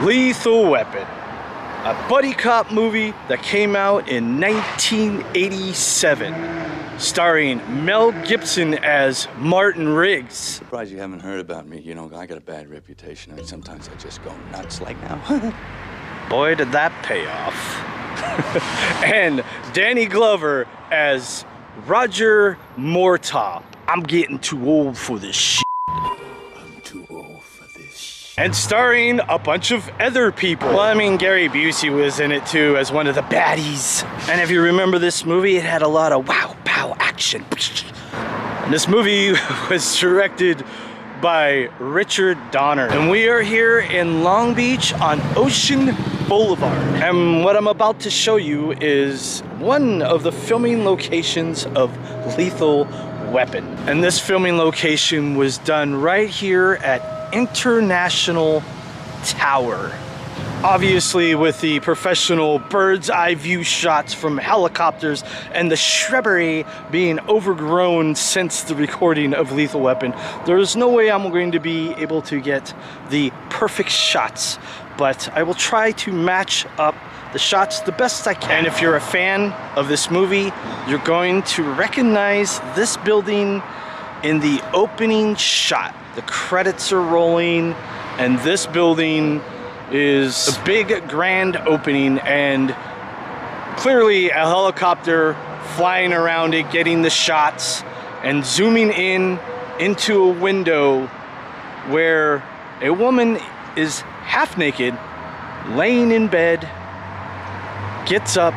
Lethal Weapon, a buddy cop movie that came out in 1987, starring Mel Gibson as Martin Riggs. Surprised you haven't heard about me. You know, I got a bad reputation. I mean, sometimes I just go nuts like now. Boy, did that pay off. And Danny Glover as Roger Murtaugh. I'm getting too old for this shit. I'm too old for this shit. And starring a bunch of other people. Well, I mean, Gary Busey was in it too as one of the baddies. And if you remember this movie, it had a lot of wow, pow, action. And this movie was directed by Richard Donner. And we are here in Long Beach on Ocean Boulevard. And what I'm about to show you is one of the filming locations of Lethal Weapon. And this filming location was done right here at International Tower. Obviously with the professional bird's eye view shots from helicopters and the shrubbery being overgrown since the recording of Lethal Weapon, there's no way I'm going to be able to get the perfect shots, but I will try to match up the shots the best I can. And if you're a fan of this movie, you're going to recognize this building in the opening shot. The credits are rolling, and this building is a big grand opening, and clearly a helicopter flying around it, getting the shots and zooming in into a window where a woman is half naked, laying in bed, gets up,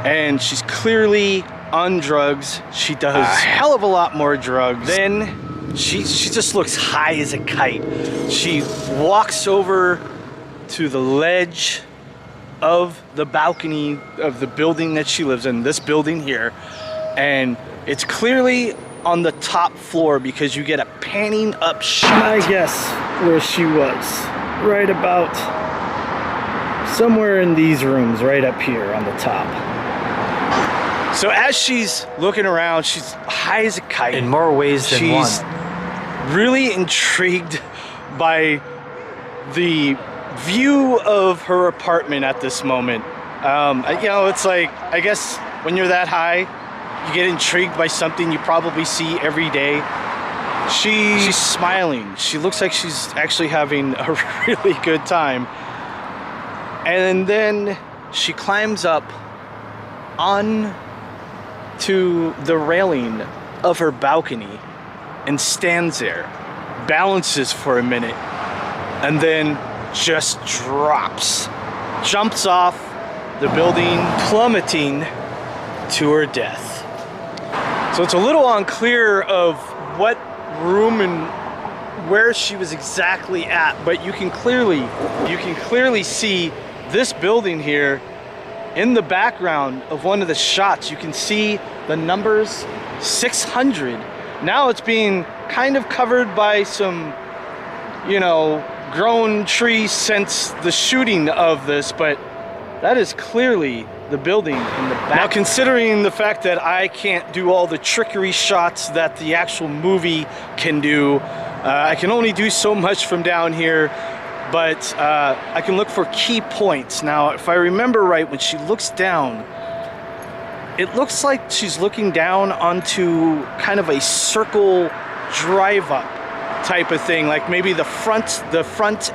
and she's clearly on drugs. She does a hell of a lot more drugs. Then she just looks high as a kite. She walks over to the ledge of the balcony of the building that she lives in, this building here, and it's clearly on the top floor because you get a panning up shot. I guess where she was, right about somewhere in these rooms, right up here on the top. So as she's looking around, she's high as a kite. In more ways than one. She's really intrigued by the view of her apartment at this moment. You know, it's like, I guess when you're that high, you get intrigued by something you probably see every day. She's smiling. She looks like she's actually having a really good time. And then she climbs up on to the railing of her balcony and stands there, balances for a minute, and then just jumps off the building, plummeting to her death. So it's a little unclear of what room and where she was exactly at, but you can clearly see this building here in the background of one of the shots. You can see the numbers 600. Now it's being kind of covered by some, you know, grown trees since the shooting of this, but that is clearly the building in the back. Now, considering the fact that I can't do all the trickery shots that the actual movie can do, I can only do so much from down here, but I can look for key points. Now, if I remember right, when she looks down, it looks like she's looking down onto kind of a circle drive-up type of thing, like maybe the front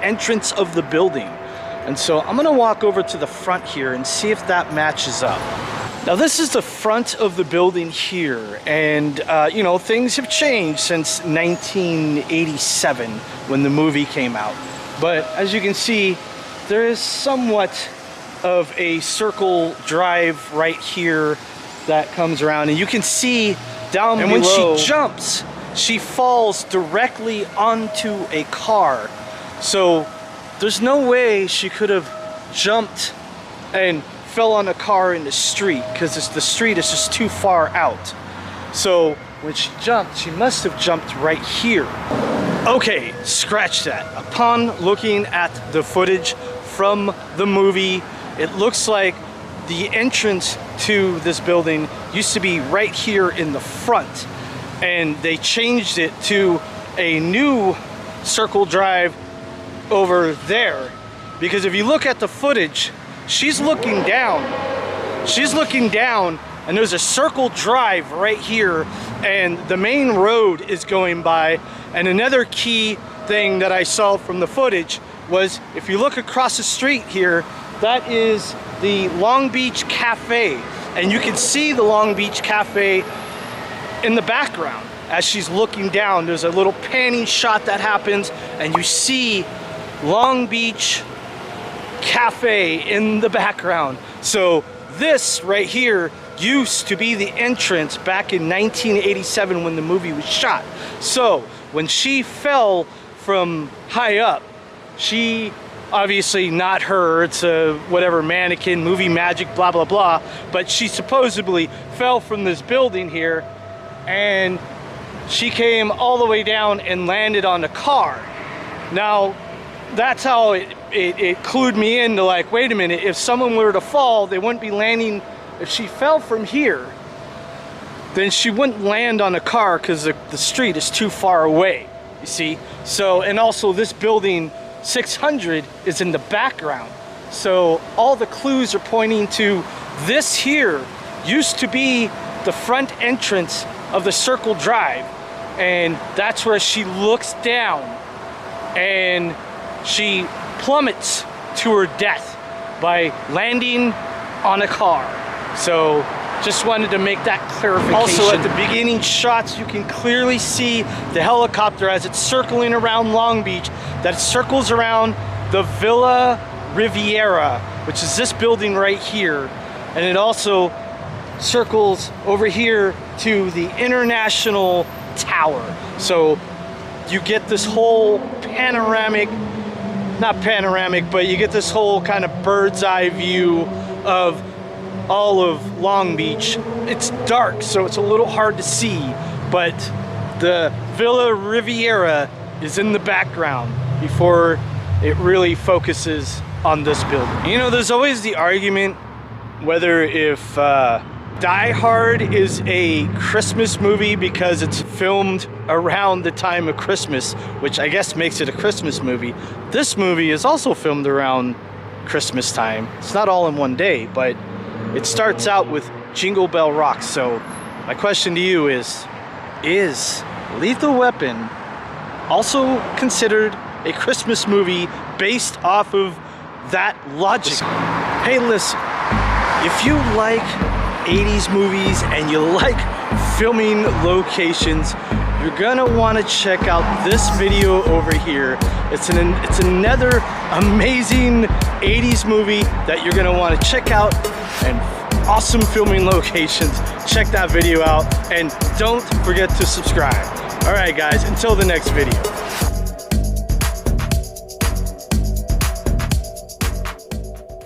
entrance of the building. And so I'm gonna walk over to the front here and see if that matches up. Now this is the front of the building here, and you know, things have changed since 1987 when the movie came out. But as you can see, there is somewhat of a circle drive right here that comes around, and you can see down below. And when she jumps, she falls directly onto a car. So there's no way she could have jumped and fell on a car in the street, because the street is just too far out. So when she jumped, she must have jumped right here. Okay, scratch that. Upon looking at the footage from the movie, it looks like the entrance to this building used to be right here in the front, and they changed it to a new circle drive over there. because if you look at the footage, she's looking down. She's looking down, and there's a circle drive right here, and the main road is going by. And another key thing that I saw from the footage was, if you look across the street here, that is the Long Beach Cafe, and you can see the Long Beach Cafe in the background as she's looking down. There's a little panning shot that happens, and you see Long Beach Cafe in the background. So this right here used to be the entrance back in 1987 when the movie was shot. So when she fell from high up, she, obviously not her, it's a whatever mannequin, movie magic, blah blah blah, but she supposedly fell from this building here, and she came all the way down and landed on a car. Now that's how it clued me into, like, wait a minute, if someone were to fall, they wouldn't be landing. If she fell from here, then she wouldn't land on a car because the street is too far away, you see. So, and also this building 600 is in the background, so all the clues are pointing to this here used to be the front entrance of the Circle Drive, and that's where she looks down and she plummets to her death by landing on a car. So just wanted to make that clarification. Also, at the beginning shots, you can clearly see the helicopter as it's circling around Long Beach, that circles around the Villa Riviera, which is this building right here, and it also circles over here to the International Tower. So you get this whole panoramic, not panoramic, but you get this whole kind of bird's eye view of all of Long Beach. It's dark, so it's a little hard to see, but the Villa Riviera is in the background before it really focuses on this building. You know, there's always the argument whether if Die Hard is a Christmas movie because it's filmed around the time of Christmas, which I guess makes it a Christmas movie. This movie is also filmed around Christmas time. It's not all in one day, but it starts out with Jingle Bell Rock. So my question to you is Lethal Weapon also considered a Christmas movie based off of that logic? Hey, listen, if you like 80s movies and you like filming locations, you're gonna want to check out this video over here. It's another amazing 80s movie that you're gonna want to check out, and awesome filming locations. Check that video out, and don't forget to subscribe. All right guys, until the next video.